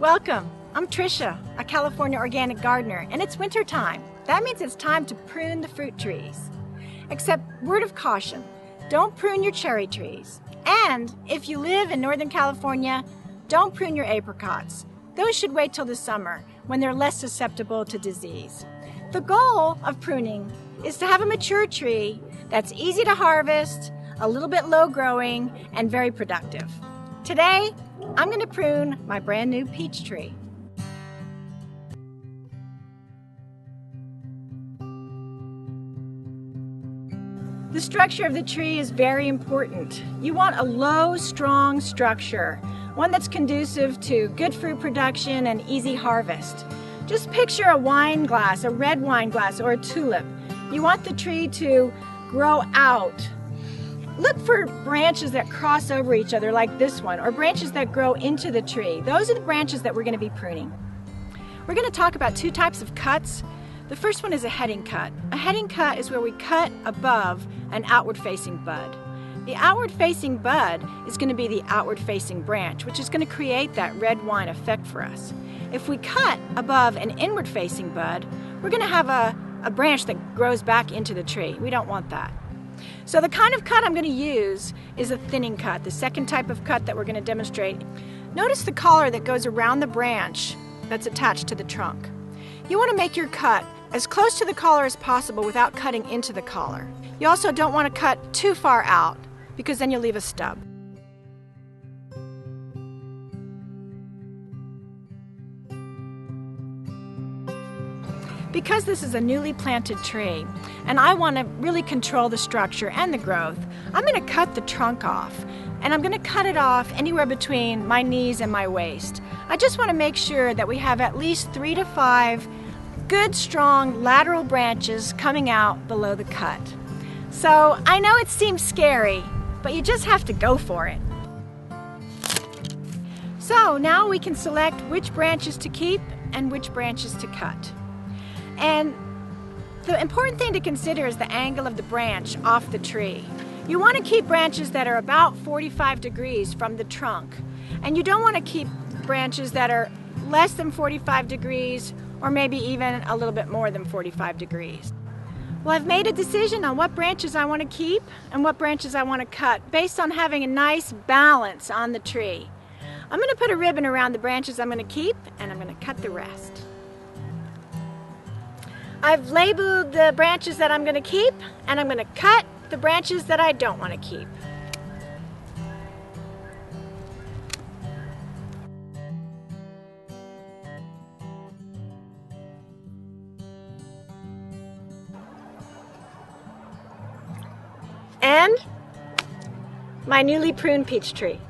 Welcome. I'm Tricia, a California organic gardener, and it's winter time. That means it's time to prune the fruit trees. Except, word of caution, don't prune your cherry trees. And if you live in Northern California, don't prune your apricots. Those should wait till the summer when they're less susceptible to disease. The goal of pruning is to have a mature tree that's easy to harvest, a little bit low growing, and very productive. Today, I'm going to prune my brand new peach tree. The structure of the tree is very important. You want a low, strong structure, one that's conducive to good fruit production and easy harvest. Just picture a wine glass, a red wine glass, or a tulip. You want the tree to grow out. Look for branches that cross over each other like this one, or branches that grow into the tree. Those are the branches that we're going to be pruning. We're going to talk about two types of cuts. The first one is a heading cut. A heading cut is where we cut above an outward-facing bud. The outward-facing bud is going to be the outward-facing branch, which is going to create that red wine effect for us. If we cut above an inward-facing bud, we're going to have a branch that grows back into the tree. We don't want that. So the kind of cut I'm going to use is a thinning cut, the second type of cut that we're going to demonstrate. Notice the collar that goes around the branch that's attached to the trunk. You want to make your cut as close to the collar as possible without cutting into the collar. You also don't want to cut too far out because then you'll leave a stub. Because this is a newly planted tree and I want to really control the structure and the growth, I'm going to cut the trunk off, and I'm going to cut it off anywhere between my knees and my waist. I just want to make sure that we have at least 3 to 5 good strong lateral branches coming out below the cut. So I know it seems scary, but you just have to go for it. So now we can select which branches to keep and which branches to cut. And the important thing to consider is the angle of the branch off the tree. You want to keep branches that are about 45 degrees from the trunk. And you don't want to keep branches that are less than 45 degrees or maybe even a little bit more than 45 degrees. Well, I've made a decision on what branches I want to keep and what branches I want to cut based on having a nice balance on the tree. I'm going to put a ribbon around the branches I'm going to keep, and I'm going to cut the rest. I've labeled the branches that I'm going to keep, and I'm going to cut the branches that I don't want to keep. And my newly pruned peach tree.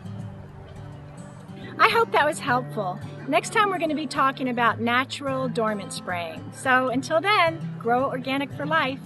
I hope that was helpful. Next time we're going to be talking about natural dormant spraying. So until then, grow organic for life.